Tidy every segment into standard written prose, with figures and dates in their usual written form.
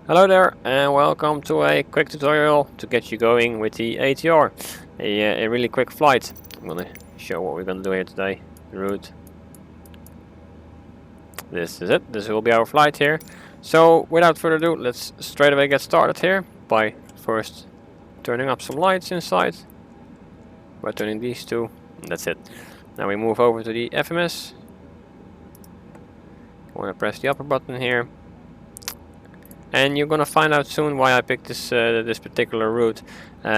Hello there and welcome to a quick tutorial to get you going with the ATR. A really quick flight. I'm gonna show what we're gonna do here today. The route. This is it. This will be our flight here. So without further ado, let's straight away get started here by first turning up some lights inside. By turning these two. And that's it. Now we move over to the FMS. I want to press the upper button here. And you're gonna find out soon why I picked this this particular route,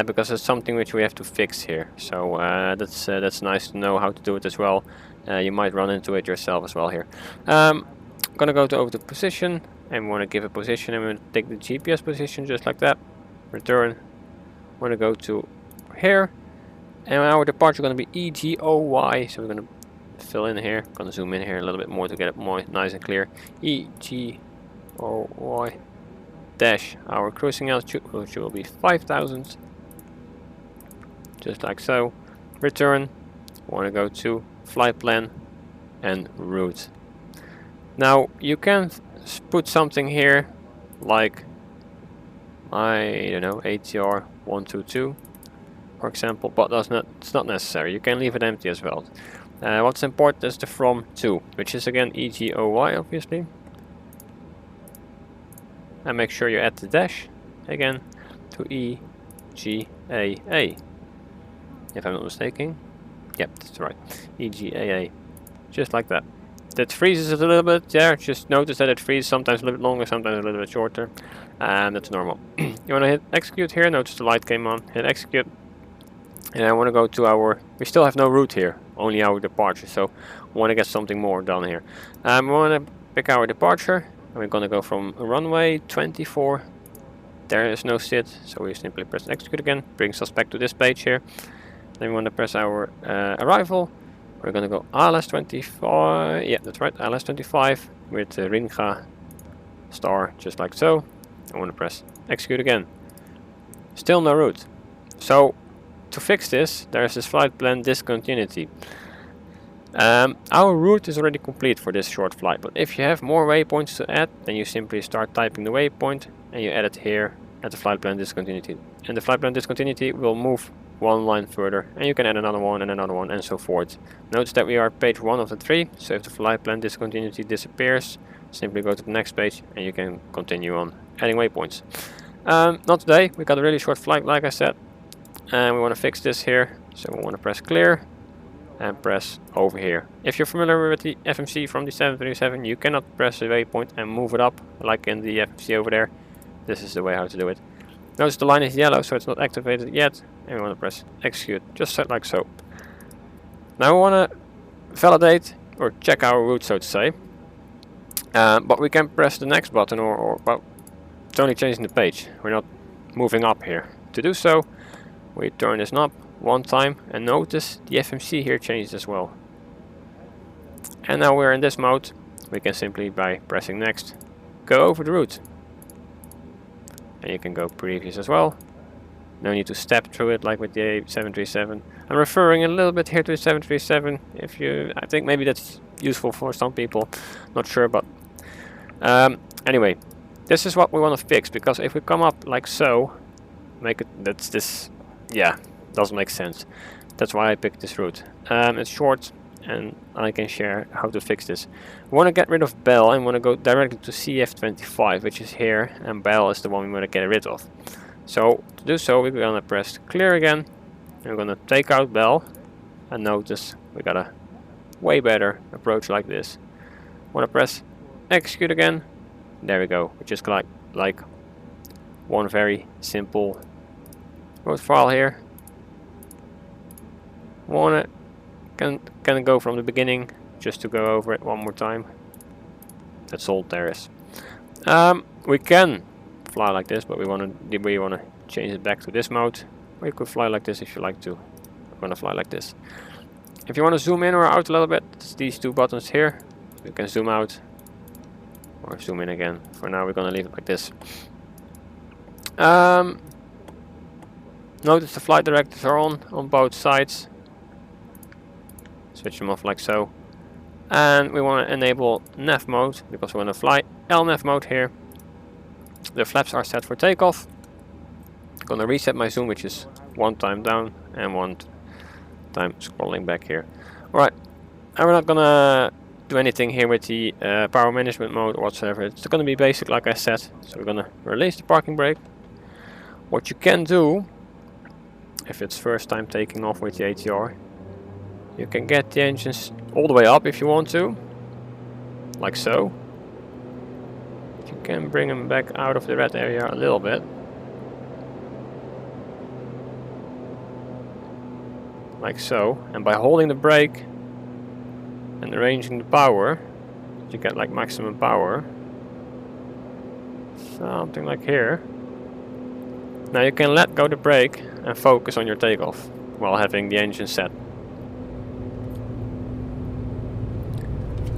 because it's something which we have to fix here. So that's nice to know how to do it as well. You might run into it yourself as well here. I'm gonna go over to position, and we want to give a position, and we're gonna take the GPS position just like that. Return. Want to go to here, and our departure is gonna be EGOY. So we're gonna fill in here. Gonna zoom in here a little bit more to get it more nice and clear. EGOY. Dash our cruising altitude, which will be 5,000, just like so. Return. Want to go to flight plan and route. Now you can put something here like, I don't know, ATR 122 for example, but it's not necessary. You can leave it empty as well. What's important is the from to, which is again EGOY obviously. And make sure you add the dash again to EGAA, if I'm not mistaken. Yep, that's right, EGAA, just like that. That freezes it a little bit there. Just notice that it freezes sometimes a little bit longer, sometimes a little bit shorter, and that's normal. You want to hit execute here. Notice the light came on. Hit execute, and I want to go to our. We still have no route here, only our departure. So I want to get something more done here. We want to pick our departure. And we're going to go from runway 24. There is no sit, so we simply press execute again. Brings us back to this page here. Then we want to press our arrival. We're going to go ILS 25. Yeah, that's right, ILS 25 with Ringa star, just like so. I want to press execute again. Still no route. So to fix this, there's this flight plan discontinuity. Our route is already complete for this short flight, but if you have more waypoints to add, then you simply start typing the waypoint and you add it here at the flight plan discontinuity. And the flight plan discontinuity will move one line further, and you can add another one and so forth. Notice that we are page 1 of the 3, so if the flight plan discontinuity disappears, simply go to the next page and you can continue on adding waypoints. Not today, we got a really short flight like I said, and we want to fix this here, so we want to press clear and press over here. If you're familiar with the FMC from the 737, you cannot press the waypoint and move it up like in the FMC over there. This is the way how to do it. Notice the line is yellow, so it's not activated yet, and we want to press execute, just set like so. Now we want to validate or check our route, so to say, but we can press the next button or well, it's only changing the page. We're not moving up here. To do so, we turn this knob one time, and notice the FMC here changed as well. And now we're in this mode. We can simply, by pressing next, go over the route. And you can go previous as well. No need to step through it like with the 737. I'm referring a little bit here to the 737. I think maybe that's useful for some people. Not sure, but anyway, this is what we want to fix, because if we come up like so, make it yeah. Doesn't make sense. That's why I picked this route. It's short and I can share how to fix this. We want to get rid of Bell and want to go directly to CF25, which is here, and Bell is the one we want to get rid of. So to do so, we're going to press clear again, and we're going to take out Bell, and notice we got a way better approach like this. Want to press execute again. There we go, which is like one very simple route file here. Can go from the beginning just to go over it one more time. That's all there is. We can fly like this, but we want to change it back to this mode. Or you could fly like this if you like to. I'm gonna fly like this. If you want to zoom in or out a little bit, it's these two buttons here. You can zoom out or zoom in again. For now, we're gonna leave it like this. Notice the flight directors are on both sides. Switch them off like so. And we want to enable nav mode because we want to fly LNAV mode here. The flaps are set for takeoff. Gonna reset my zoom, which is 1 time down and 1 time scrolling back here. Alright, and we're not gonna do anything here with the power management mode or whatsoever. It's gonna be basic like I said. So we're gonna release the parking brake. What you can do, if it's first time taking off with the ATR, you can get the engines all the way up if you want to, like so. You can bring them back out of the red area a little bit. Like so, and by holding the brake and arranging the power, you get like maximum power. Something like here. Now you can let go the brake and focus on your takeoff while having the engine set.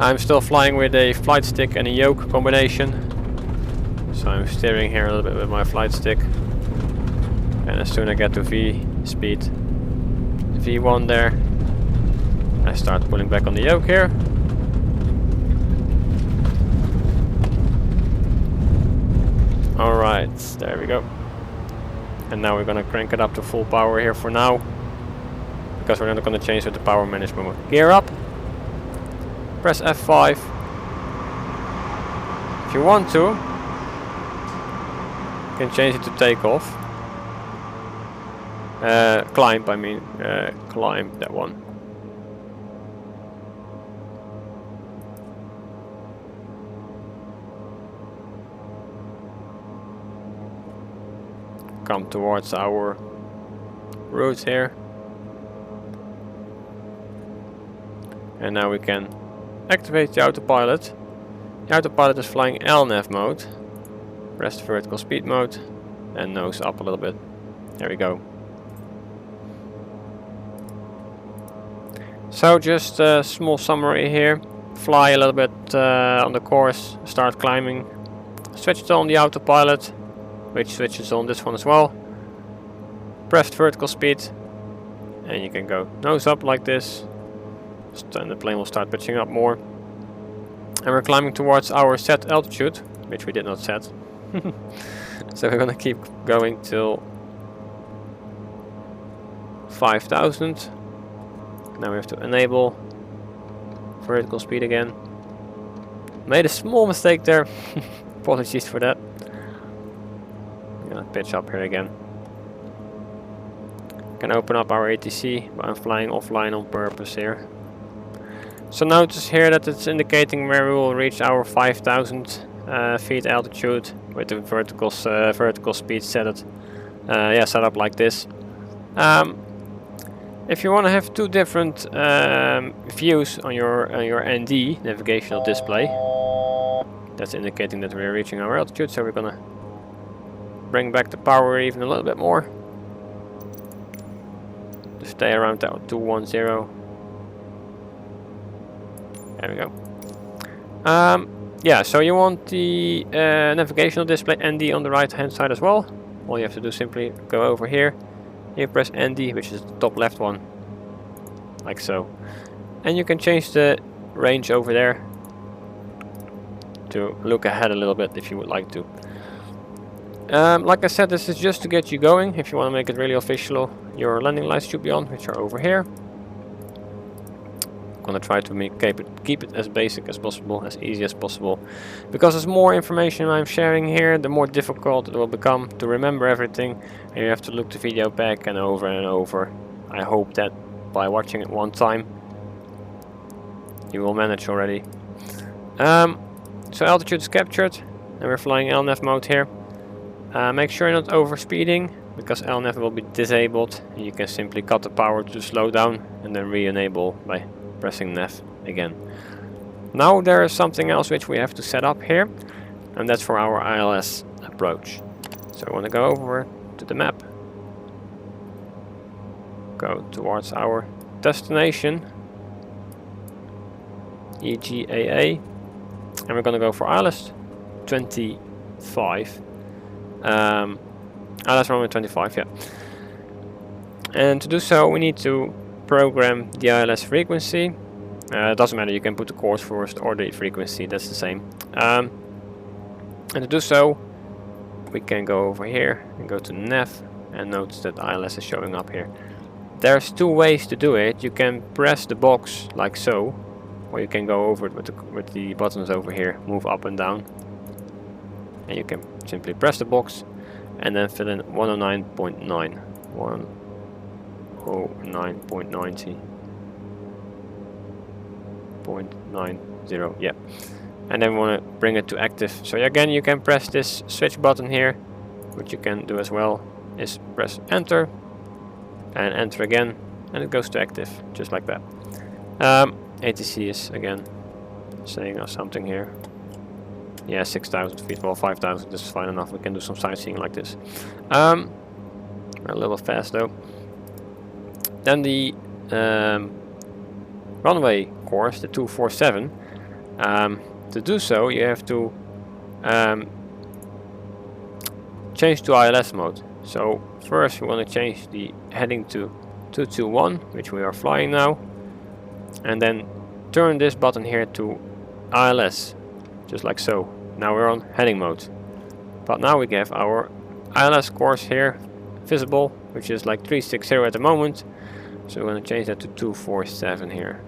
I'm still flying with a flight stick and a yoke combination. So I'm steering here a little bit with my flight stick. And as soon as I get to V speed, V1 there, I start pulling back on the yoke here. Alright, there we go. And now we're gonna crank it up to full power here for now, because we're not gonna change with the power management mode. Gear up, press F5. If you want to, you can change it to takeoff. Climb, I mean, climb, that one. Come towards our route here. And now we can activate the autopilot. The autopilot is flying LNAV mode. Press the vertical speed mode and nose up a little bit. There we go. So just a small summary here. Fly a little bit on the course, start climbing. Switch it on the autopilot, which switches on this one as well. Press vertical speed and you can go nose up like this. And the plane will start pitching up more. And we're climbing towards our set altitude, which we did not set. So we're gonna keep going till 5,000. Now we have to enable vertical speed again. Made a small mistake there. Apologies for that. I'm gonna pitch up here again. Can open up our ATC, but I'm flying offline on purpose here. So notice here that it's indicating where we will reach our 5,000 feet altitude with the vertical speed set up like this. If you want to have two different views on your ND navigational display, that's indicating that we're reaching our altitude. So we're gonna bring back the power even a little bit more to stay around that 210. There we go. Yeah, so you want the navigational display ND on the right hand side as well. All you have to do is simply go over here. You press ND, which is the top left one, like so. And you can change the range over there to look ahead a little bit if you would like to. Like I said, this is just to get you going. If you want to make it really official, your landing lights should be on, which are over here. I'm gonna try to keep it as basic as possible, as easy as possible, because as more information I'm sharing here, the more difficult it will become to remember everything, and you have to look the video back and over. I hope that by watching it one time you will manage already. So altitude is captured and we're flying LNAV mode here. Make sure you're not over speeding, because LNAV will be disabled. You can simply cut the power to slow down and then re-enable by pressing NAV again. Now there is something else which we have to set up here, and that's for our ILS approach. So I want to go over to the map, go towards our destination, EGAA, and we're going to go for ILS 25. ILS runway 25, yeah. And to do so, we need to program the ILS frequency. It doesn't matter, you can put the course first or the frequency, that's the same. And to do so, we can go over here and go to nav and notice that ILS is showing up here. There's two ways to do it. You can press the box like so, or you can go over it with the buttons over here, move up and down. And you can simply press the box and then fill in 109.9. 109.90. 0.90, yeah. And then we want to bring it to active. So again, you can press this switch button here. What you can do as well is press enter and enter again, and it goes to active, just like that. ATC is again saying us something here. Yeah, 6,000 feet, well 5,000, this is fine enough. We can do some sightseeing like this. A little fast though. Then the runway course, the 247. To do so, you have to change to ILS mode. So first we want to change the heading to 221, which we are flying now, and then turn this button here to ILS, just like so. Now we're on heading mode, but now we have our ILS course here visible, which is like 360 at the moment. So we're going to change that to 247 here.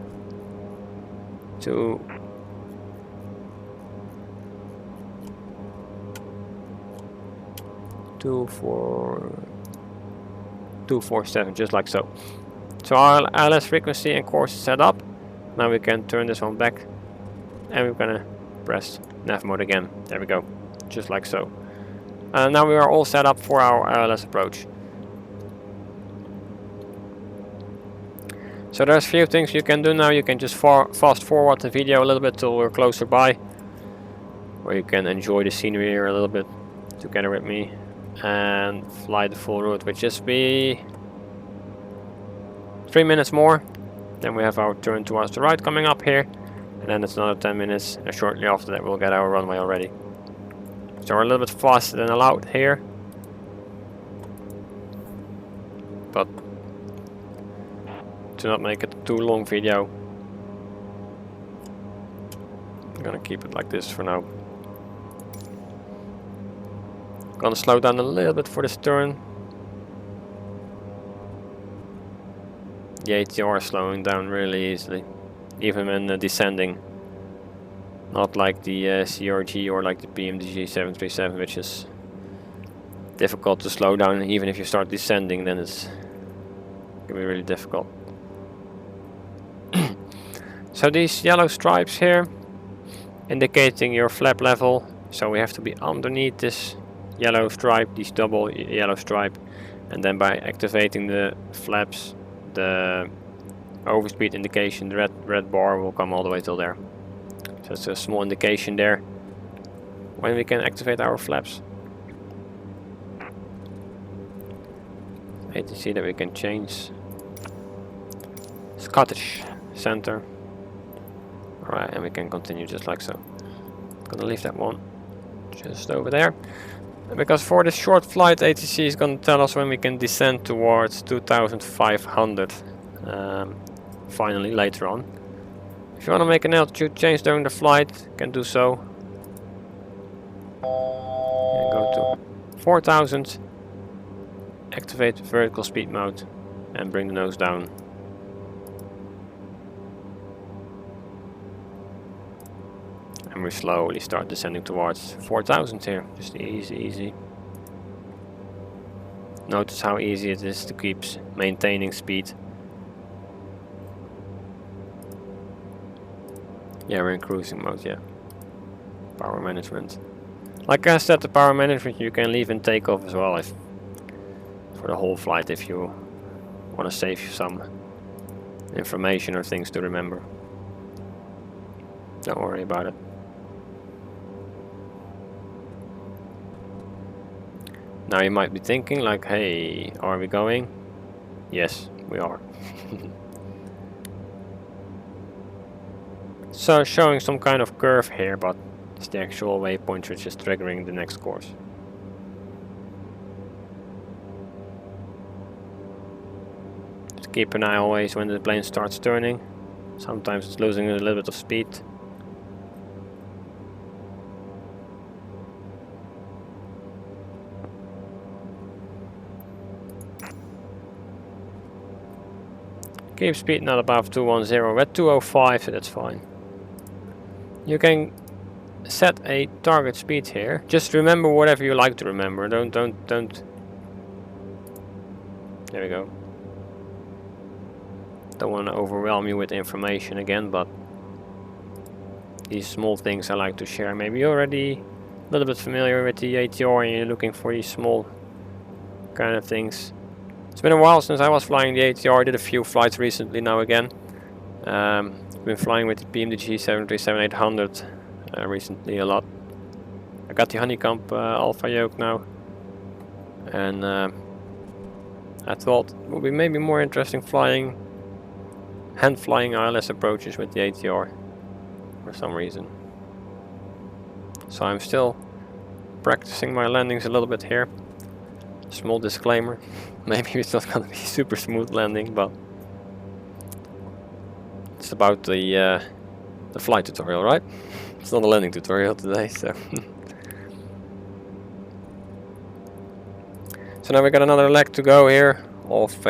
247, just like so. So our ILS frequency and course is set up. Now we can turn this one back, and we're gonna press nav mode again. There we go, just like so. Now we are all set up for our ILS approach. So there's a few things you can do now. You can just fast forward the video a little bit till we're closer by, or you can enjoy the scenery here a little bit together with me and fly the full route, which just be 3 minutes more. Then we have our turn towards the right coming up here, and then it's another 10 minutes, and shortly after that we'll get our runway already. So we're a little bit faster than allowed here, but to not make it a too long video, I'm gonna keep it like this for now. Gonna slow down a little bit for this turn. The ATR is slowing down really easily, even when descending. Not like the CRG or like the PMDG 737, which is difficult to slow down. Even if you start descending, then it's gonna be really difficult. So these yellow stripes here indicating your flap level. So we have to be underneath this yellow stripe, this double yellow stripe, and then by activating the flaps, the overspeed indication, the red bar will come all the way till there. So it's a small indication there when we can activate our flaps. You see that we can change Scottish center. Alright, and we can continue just like so. Gonna leave that one just over there. Because for this short flight, ATC is going to tell us when we can descend towards 2,500 finally later on. If you want to make an altitude change during the flight, you can do so. And go to 4,000, activate vertical speed mode, and bring the nose down. And we slowly start descending towards 4,000 here. Just easy. Notice how easy it is to keep maintaining speed. Yeah, we're in cruising mode, yeah. Power management. Like I said, the power management you can leave in takeoff as well, for the whole flight, if you want to save some information or things to remember. Don't worry about it. Now you might be thinking like, hey, are we going? Yes, we are. So showing some kind of curve here, but it's the actual waypoint which is triggering the next course. Just keep an eye always when the plane starts turning. Sometimes it's losing a little bit of speed. Keep speed not above 210. We're at 205, so that's fine. You can set a target speed here. Just remember whatever you like to remember. Don't. There we go. Don't want to overwhelm you with information again, but these small things I like to share. Maybe you're already a little bit familiar with the ATR and you're looking for these small kind of things. It's been a while since I was flying the ATR. I did a few flights recently now again. Been flying with the PMDG 737-800 recently a lot. I got the Honeycomb Alpha yoke now, and I thought it would be maybe more interesting flying hand flying ILS approaches with the ATR for some reason. So I'm still practicing my landings a little bit here. Small disclaimer, maybe it's not gonna be super smooth landing, but it's about the flight tutorial, right? It's not a landing tutorial today, so. So now we got another leg to go here of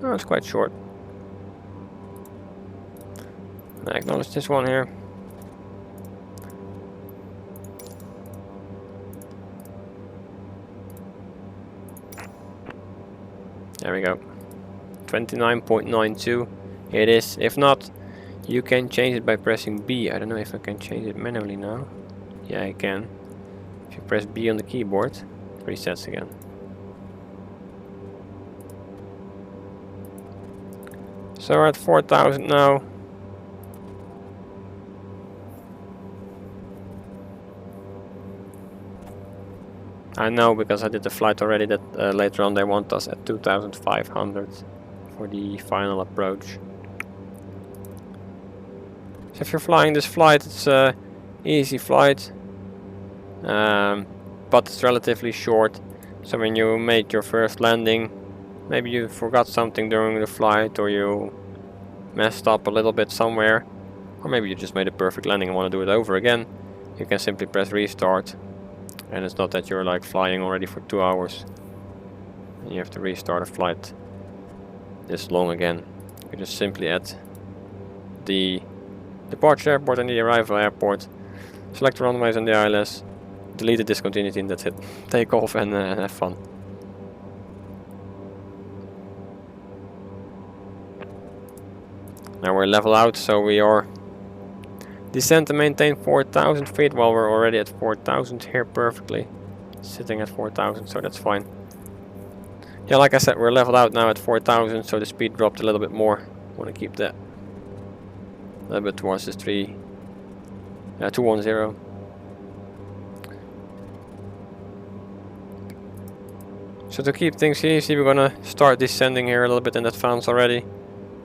oh, it's quite short. I acknowledge this one here. There we go. 29.92 it is. If not, you can change it by pressing B. I don't know if I can change it manually now. Yeah, I can. If you press B on the keyboard, it resets again. So we're at 4,000 now. I know because I did the flight already that later on they want us at 2,500 for the final approach. So if you're flying this flight, it's a easy flight, but it's relatively short. So when you made your first landing, maybe you forgot something during the flight, or you messed up a little bit somewhere, or maybe you just made a perfect landing and want to do it over again, you can simply press restart. And it's not that you're like flying already for 2 hours and you have to restart a flight this long again. You just simply add the departure airport and the arrival airport, select the runways and the ILS, delete the discontinuity, and that's it. Take off and have fun. Now we're level out, so we are descend to maintain 4,000 feet. Well, we're already at 4,000 here perfectly. Sitting at 4,000, so that's fine. Yeah, like I said, we're leveled out now at 4,000, so the speed dropped a little bit more. Want to keep that a little bit towards this 210. So to keep things easy, we're gonna start descending here a little bit in advance already,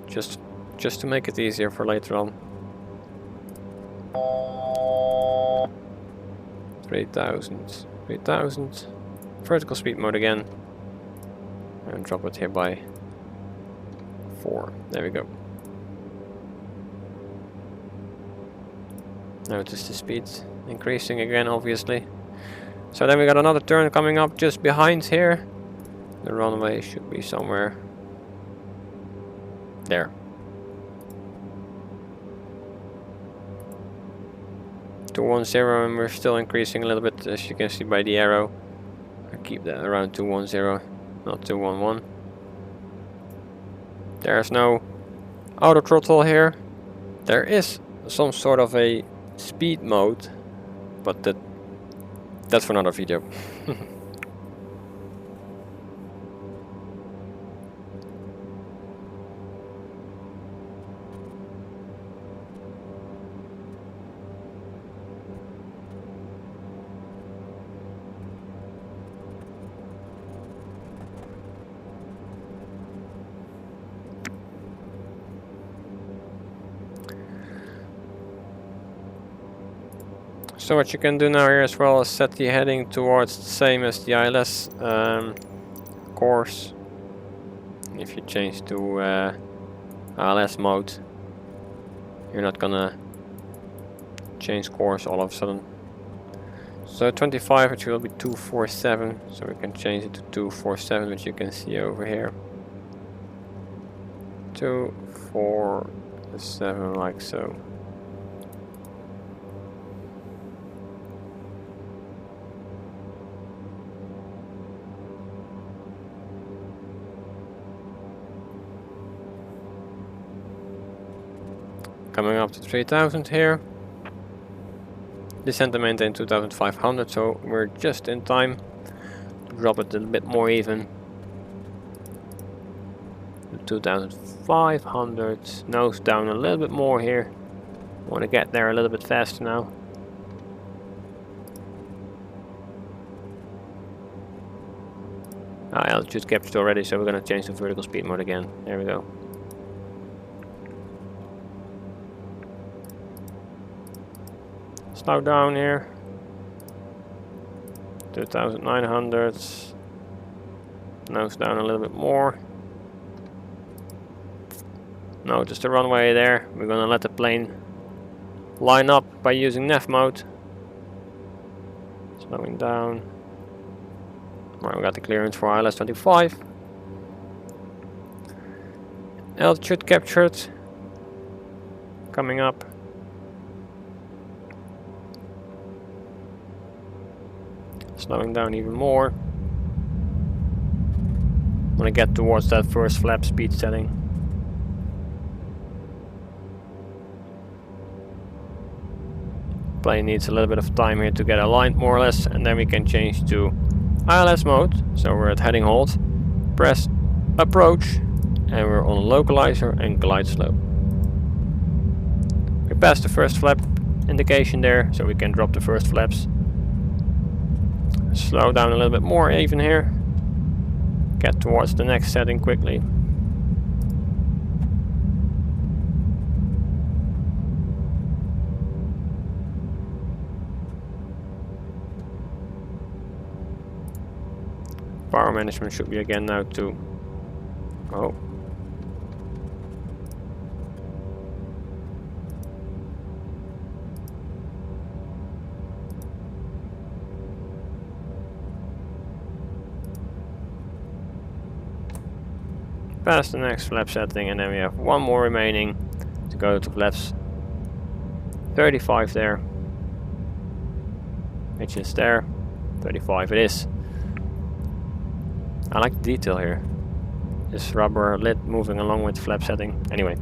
just to make it easier for later on. 3,000, 3,000. Vertical speed mode again, and drop it here by 4. There we go. Notice the speed increasing again, obviously. So then we got another turn coming up just behind here. The runway should be somewhere there. To 210, and we're still increasing a little bit, as you can see by the arrow. I keep that around 210, not 211. There's no auto throttle here. There is some sort of a speed mode, but that's for another video. So what you can do now here as well is set the heading towards the same as the ILS course. If you change to ILS mode, you're not gonna change course all of a sudden. So 25, which will be 247, so we can change it to 247, which you can see over here. 2, 4, 7, like so. Coming up to 3000 here. Descent and maintain 2500, so we're just in time. Drop it a little bit more even. 2500. Nose down a little bit more here. Want to get there a little bit faster now. Altitude captured already, so we're going to change to vertical speed mode again. There we go. Slow down here. 2900. Nose down a little bit more. No, just the runway there. We're gonna let the plane line up by using nav mode. Slowing down. Right, we got the clearance for ILS 25. Altitude captured. Coming up. Slowing down even more. Want to get towards that first flap speed setting. Plane needs a little bit of time here to get aligned more or less, and then we can change to ILS mode. So we're at heading hold, press approach, and we're on localizer and glide slope. We passed the first flap indication there, so we can drop the first flaps. Slow down a little bit more even here. Get towards the next setting quickly. Power management should be again now to... Oh. Past the next flap setting, and then we have one more remaining to go to flaps 35 there, which is there. 35 it is. I like the detail here. This rubber lid moving along with the flap setting. Anyway,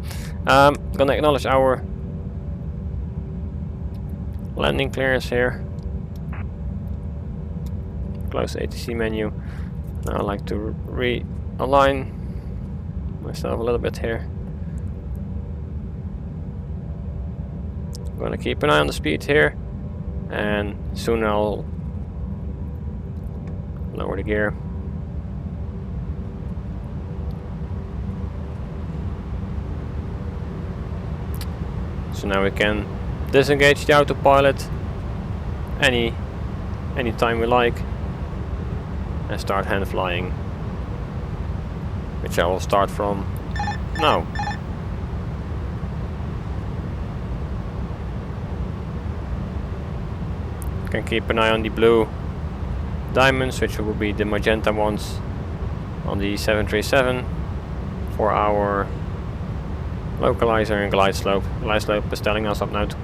gonna acknowledge our landing clearance here. Close the ATC menu. Now I like to realign myself a little bit here. I'm gonna keep an eye on the speed here, and soon I'll lower the gear. So now we can disengage the autopilot anytime we like and start hand flying, which I will start from now. Can keep an eye on the blue diamonds, which will be the magenta ones on the 737 for our localizer and glide slope. Glide slope is telling us up now to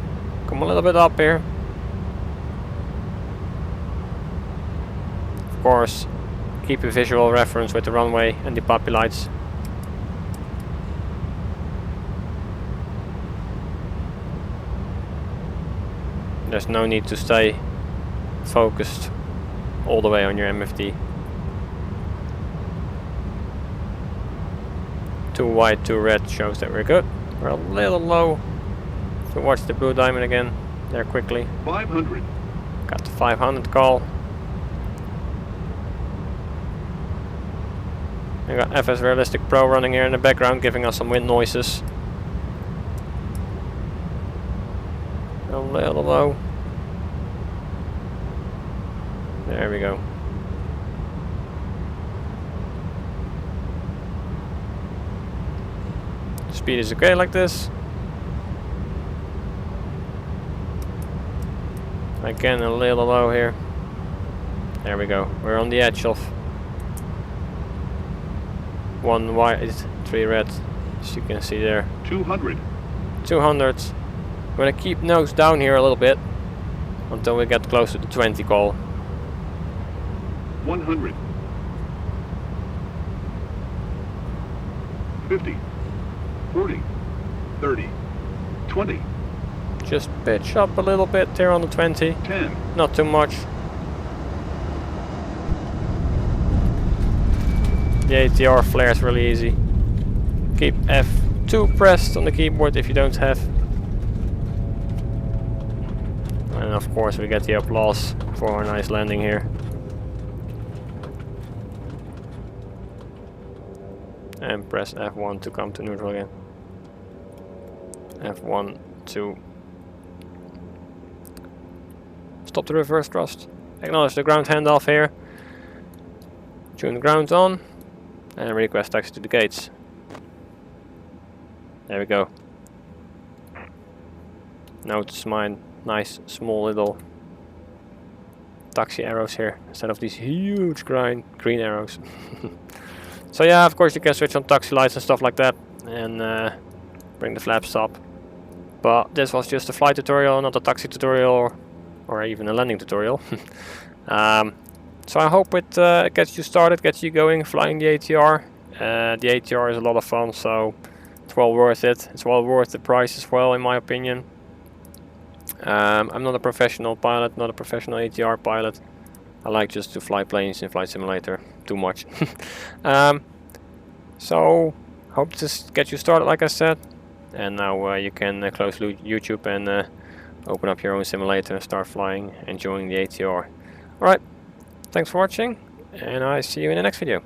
come a little bit up here. Of course, keep a visual reference with the runway and the puppy lights. There's no need to stay focused all the way on your MFD. Too white, too red shows that we're good. We're a little low. So watch the blue diamond again there quickly. 500. Got the 500 call. We got FS Realistic Pro running here in the background, giving us some wind noises. A little low. There we go. Speed is okay like this. Again, a little low here. There we go. We're on the edge of 1 white, 3 red as you can see there. 200. 200. I'm gonna keep nose down here a little bit until we get close to the 20 call. 100. 50. 40. 30. 20. Just pitch up a little bit there on the 20. 10. Not too much. The ATR flares really easy. Keep F2 pressed on the keyboard if you don't have. And of course we get the applause for a nice landing here. And press F1 to come to neutral again. F1 to stop the reverse thrust. Acknowledge the ground handoff here. Tune the ground on. And request taxi to the gates. There we go. Notice my nice small little taxi arrows here instead of these huge green arrows. So yeah, of course you can switch on taxi lights and stuff like that and bring the flaps up. But this was just a flight tutorial, not a taxi tutorial or even a landing tutorial. So I hope it gets you started, gets you going flying the ATR. The ATR is a lot of fun, so it's well worth it. It's well worth the price as well, in my opinion. I'm not a professional pilot, not a professional ATR pilot. I like just to fly planes in Flight Simulator too much. So hope to get you started, like I said. And now you can close YouTube and open up your own simulator and start flying, enjoying the ATR. Alright, thanks for watching, and I see you in the next video.